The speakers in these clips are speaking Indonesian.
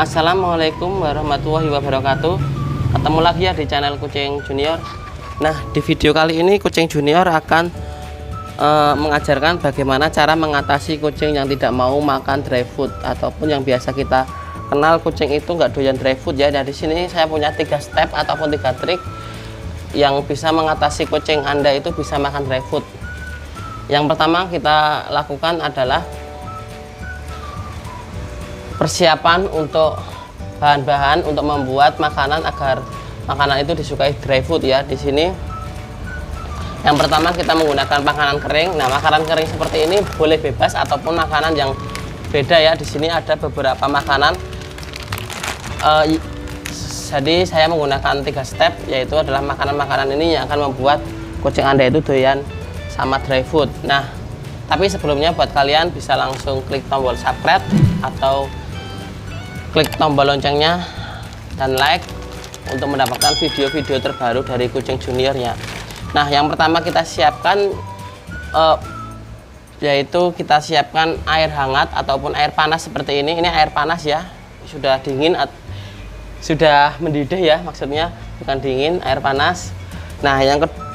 Assalamualaikum warahmatullahi wabarakatuh. Ketemu lagi ya di channel Kucing Junior. Nah, di video kali ini Kucing Junior akan mengajarkan bagaimana cara mengatasi kucing yang tidak mau makan dry food, ataupun yang biasa kita kenal kucing itu nggak doyan dry food ya. Nah, di sini saya punya 3 step ataupun 3 trik yang bisa mengatasi kucing Anda itu bisa makan dry food. Yang pertama kita lakukan adalah persiapan untuk bahan-bahan untuk membuat makanan agar makanan itu disukai dry food ya. Di sini yang pertama kita menggunakan makanan kering. Nah, makanan kering seperti ini boleh bebas ataupun makanan yang beda ya. Di sini ada beberapa makanan. Jadi saya menggunakan 3 step, yaitu adalah makanan-makanan ini yang akan membuat kucing Anda itu doyan sama dry food. Nah, tapi sebelumnya buat kalian bisa langsung klik tombol subscribe atau klik tombol loncengnya dan like untuk mendapatkan video-video terbaru dari Kucing Juniornya. Nah, yang pertama kita siapkan yaitu kita siapkan air hangat ataupun air panas seperti ini. Ini air panas ya, sudah dingin, sudah mendidih ya, maksudnya bukan dingin, air panas. Nah,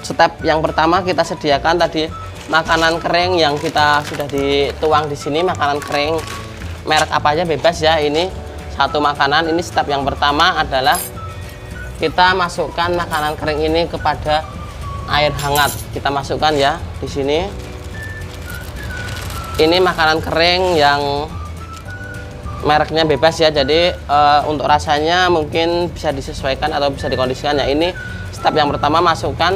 step yang pertama kita sediakan tadi makanan kering yang kita sudah dituang di sini. Makanan kering merek apa aja bebas ya. Ini satu makanan. Ini step yang pertama adalah kita masukkan makanan kering ini kepada air hangat. Kita masukkan ya di sini. Ini makanan kering yang mereknya bebas ya. Jadi untuk rasanya mungkin bisa disesuaikan atau bisa dikondisikan ya. Ini step yang pertama, masukkan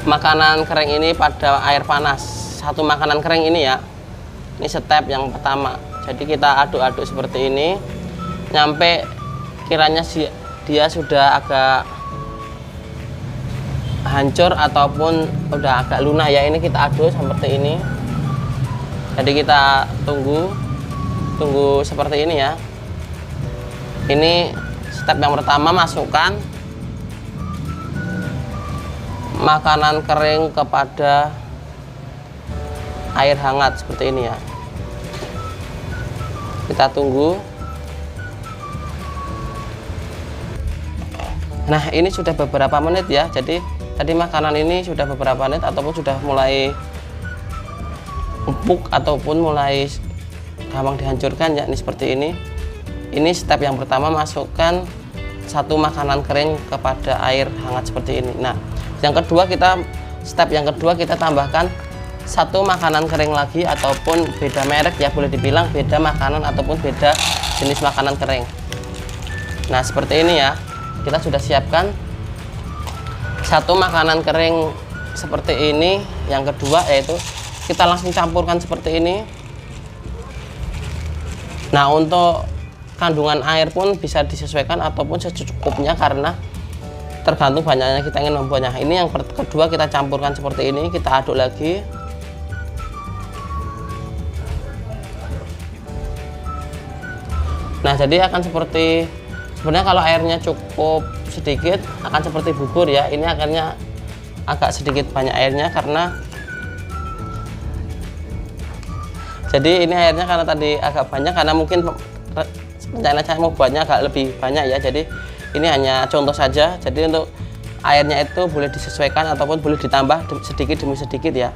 makanan kering ini pada air panas. Satu makanan kering ini ya. Ini step yang pertama. Jadi kita aduk-aduk seperti ini nyampe kiranya dia sudah agak hancur ataupun udah agak lunak ya. Ini kita aduk seperti ini. Jadi kita tunggu seperti ini ya. Ini step yang pertama, masukkan makanan kering kepada air hangat seperti ini ya. Kita tunggu. Nah, ini sudah beberapa menit ya. Jadi tadi makanan ini sudah beberapa menit ataupun sudah mulai empuk ataupun mulai gampang dihancurkan ya. Ini seperti ini. Ini step yang pertama, masukkan satu makanan kering kepada air hangat seperti ini. Nah, step yang kedua kita tambahkan satu makanan kering lagi ataupun beda merek ya, boleh dibilang beda makanan ataupun beda jenis makanan kering. Nah, seperti ini ya. Kita sudah siapkan satu makanan kering seperti ini. Yang kedua yaitu kita langsung campurkan seperti ini. Nah, untuk kandungan air pun bisa disesuaikan ataupun secukupnya karena tergantung banyaknya kita ingin membuatnya. Ini yang kedua kita campurkan seperti ini, kita aduk lagi. Nah, jadi akan seperti, sebenarnya kalau airnya cukup sedikit akan seperti bubur ya. Ini akhirnya agak sedikit banyak airnya karena jadi ini airnya karena tadi agak banyak karena mungkin rencana saya mau buatnya agak lebih banyak ya. Jadi ini hanya contoh saja. Jadi untuk airnya itu boleh disesuaikan ataupun boleh ditambah sedikit demi sedikit ya.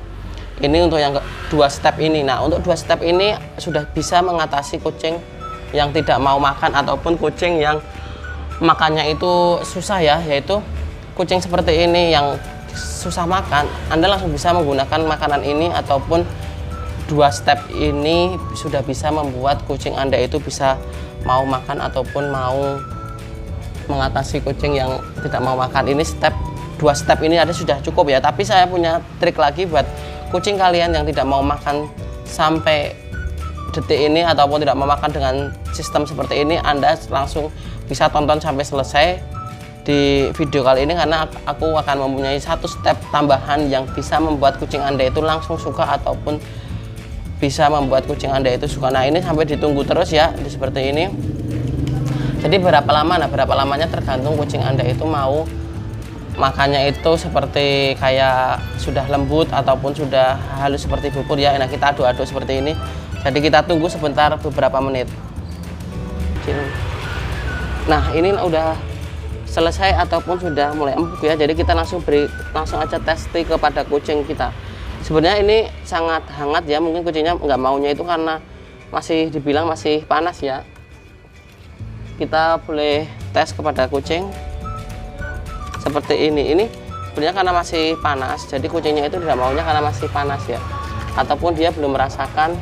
Ini untuk yang kedua step ini. Nah, untuk 2 step ini sudah bisa mengatasi kucing yang tidak mau makan ataupun kucing yang makannya itu susah ya, yaitu kucing seperti ini yang susah makan. Anda langsung bisa menggunakan makanan ini ataupun 2 step ini sudah bisa membuat kucing Anda itu bisa mau makan ataupun mau mengatasi kucing yang tidak mau makan. Ini 2 step ini ada sudah cukup ya. Tapi saya punya trik lagi buat kucing kalian yang tidak mau makan sampai detik ini ataupun tidak mau makan dengan sistem seperti ini. Anda langsung bisa tonton sampai selesai di video kali ini karena aku akan mempunyai 1 step tambahan yang bisa membuat kucing Anda itu langsung suka ataupun bisa membuat kucing Anda itu suka. Nah, ini sampai ditunggu terus ya, seperti ini. Jadi berapa lama? Nah, berapa lamanya tergantung kucing Anda itu mau makannya itu seperti kayak sudah lembut ataupun sudah halus seperti bubur ya. Nah, kita aduk-aduk seperti ini. Jadi kita tunggu sebentar beberapa menit. kecil. Nah ini udah selesai ataupun sudah mulai empuk ya, jadi kita langsung aja testi kepada kucing kita. Sebenarnya ini sangat hangat ya, mungkin kucingnya nggak maunya itu karena masih dibilang masih panas ya. Kita boleh tes kepada kucing seperti ini sebenarnya karena masih panas, jadi kucingnya itu tidak maunya karena masih panas ya, ataupun dia belum merasakan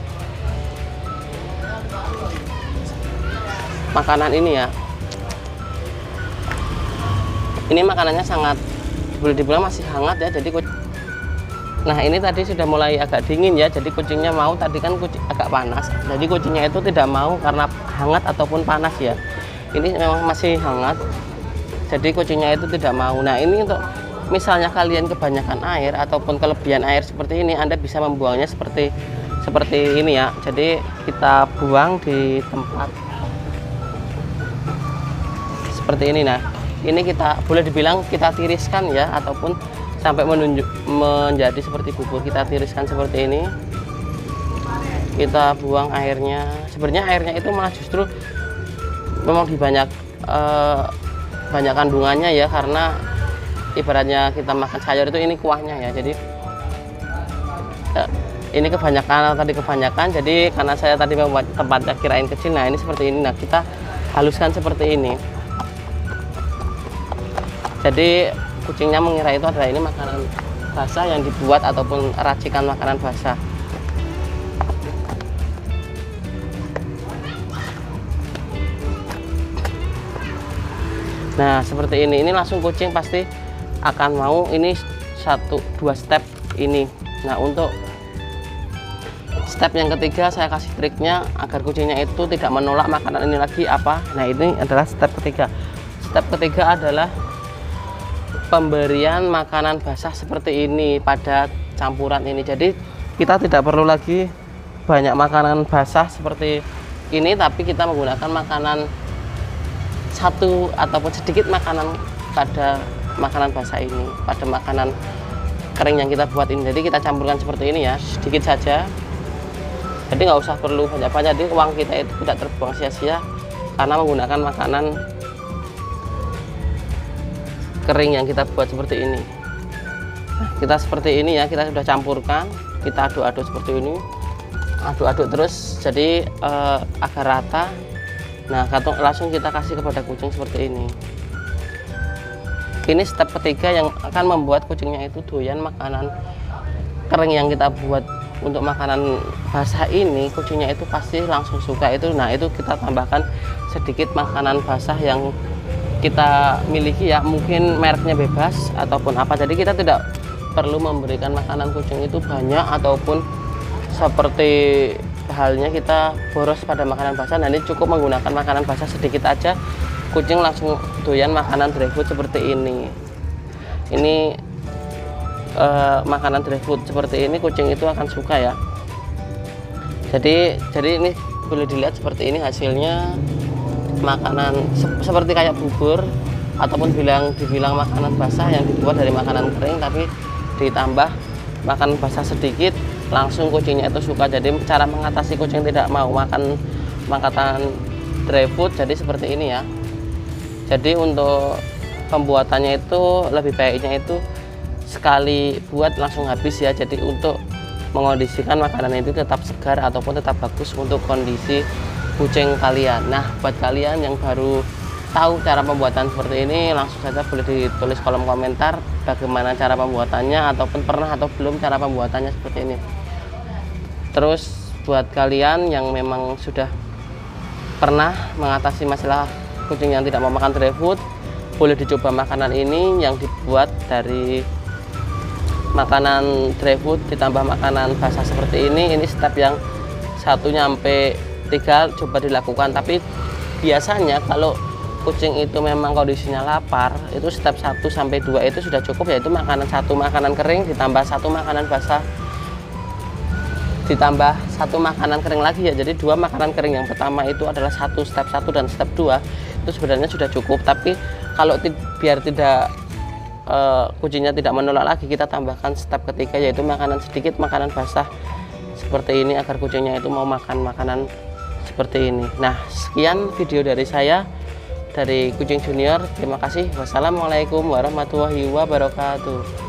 makanan ini ya. Ini makanannya sangat boleh dibilang masih hangat ya, jadi nah ini tadi sudah mulai agak dingin ya, jadi kucingnya mau, tadi kan kucing agak panas, jadi kucingnya itu tidak mau karena hangat ataupun panas ya. Ini memang masih hangat, jadi kucingnya itu tidak mau. Nah ini untuk misalnya kalian kebanyakan air ataupun kelebihan air seperti ini, Anda bisa membuangnya seperti ini ya. Jadi kita buang di tempat seperti ini. Nah ini kita boleh dibilang kita tiriskan ya, ataupun sampai menjadi seperti bubur, kita tiriskan seperti ini, kita buang airnya. Sebenarnya airnya itu malah justru memang banyak kandungannya ya, karena ibaratnya kita makan sayur itu ini kuahnya ya. Jadi ini kebanyakan, jadi karena saya tadi membuat tempatnya kirain kecil. Nah ini seperti ini. Nah kita haluskan seperti ini, jadi kucingnya mengira itu adalah ini makanan basah yang dibuat ataupun racikan makanan basah. Nah seperti ini langsung kucing pasti akan mau. Ini 1-2 step ini. Nah untuk step yang ketiga saya kasih triknya agar kucingnya itu tidak menolak makanan ini lagi apa. Nah ini adalah step ketiga. Step ketiga adalah pemberian makanan basah seperti ini pada campuran ini. Jadi kita tidak perlu lagi banyak makanan basah seperti ini, tapi kita menggunakan makanan satu ataupun sedikit makanan pada makanan basah ini, pada makanan kering yang kita buat ini. Jadi kita campurkan seperti ini ya, sedikit saja. Jadi nggak usah perlu banyak-banyak, jadi uang kita itu tidak terbuang sia-sia karena menggunakan makanan kering yang kita buat seperti ini. Nah, kita seperti ini ya, kita sudah campurkan, kita aduk-aduk seperti ini, aduk-aduk terus jadi agar rata. Nah langsung kita kasih kepada kucing seperti ini. Ini step ketiga yang akan membuat kucingnya itu doyan makanan kering yang kita buat. Untuk makanan basah ini kucingnya itu pasti langsung suka itu. Nah itu kita tambahkan sedikit makanan basah yang kita miliki ya, mungkin mereknya bebas ataupun apa. Jadi kita tidak perlu memberikan makanan kucing itu banyak ataupun seperti halnya kita boros pada makanan basah. Nah ini cukup menggunakan makanan basah sedikit aja, kucing langsung doyan makanan dry food seperti ini. Ini makanan dry food seperti ini kucing itu akan suka ya. Jadi ini boleh dilihat seperti ini hasilnya, makanan seperti kayak bubur ataupun dibilang makanan basah yang dibuat dari makanan kering tapi ditambah makanan basah sedikit, langsung kucingnya itu suka. Jadi cara mengatasi kucing tidak mau makan makanan dry food jadi seperti ini ya. Jadi untuk pembuatannya itu lebih baiknya itu sekali buat langsung habis ya. Jadi untuk mengondisikan makanan itu tetap segar ataupun tetap bagus untuk kondisi kucing kalian. Nah buat kalian yang baru tahu cara pembuatan seperti ini, langsung saja boleh ditulis kolom komentar bagaimana cara pembuatannya, ataupun pernah atau belum cara pembuatannya seperti ini. Terus buat kalian yang memang sudah pernah mengatasi masalah kucing yang tidak mau makan dry food, boleh dicoba makanan ini yang dibuat dari makanan dry food ditambah makanan basah seperti ini. Ini step yang 1-3 coba dilakukan. Tapi biasanya kalau kucing itu memang kondisinya lapar, itu step 1-2 itu sudah cukup, yaitu makanan kering ditambah 1 makanan basah ditambah 1 makanan kering lagi ya. Jadi 2 makanan kering. Yang pertama itu adalah step 1 dan step 2 itu sebenarnya sudah cukup. Tapi kalau biar tidak kucingnya tidak menolak lagi, kita tambahkan step ketiga, yaitu sedikit makanan basah seperti ini agar kucingnya itu mau makan makanan seperti ini. Nah, sekian video dari saya dari Kucing Junior. Terima kasih. Wassalamualaikum warahmatullahi wabarakatuh.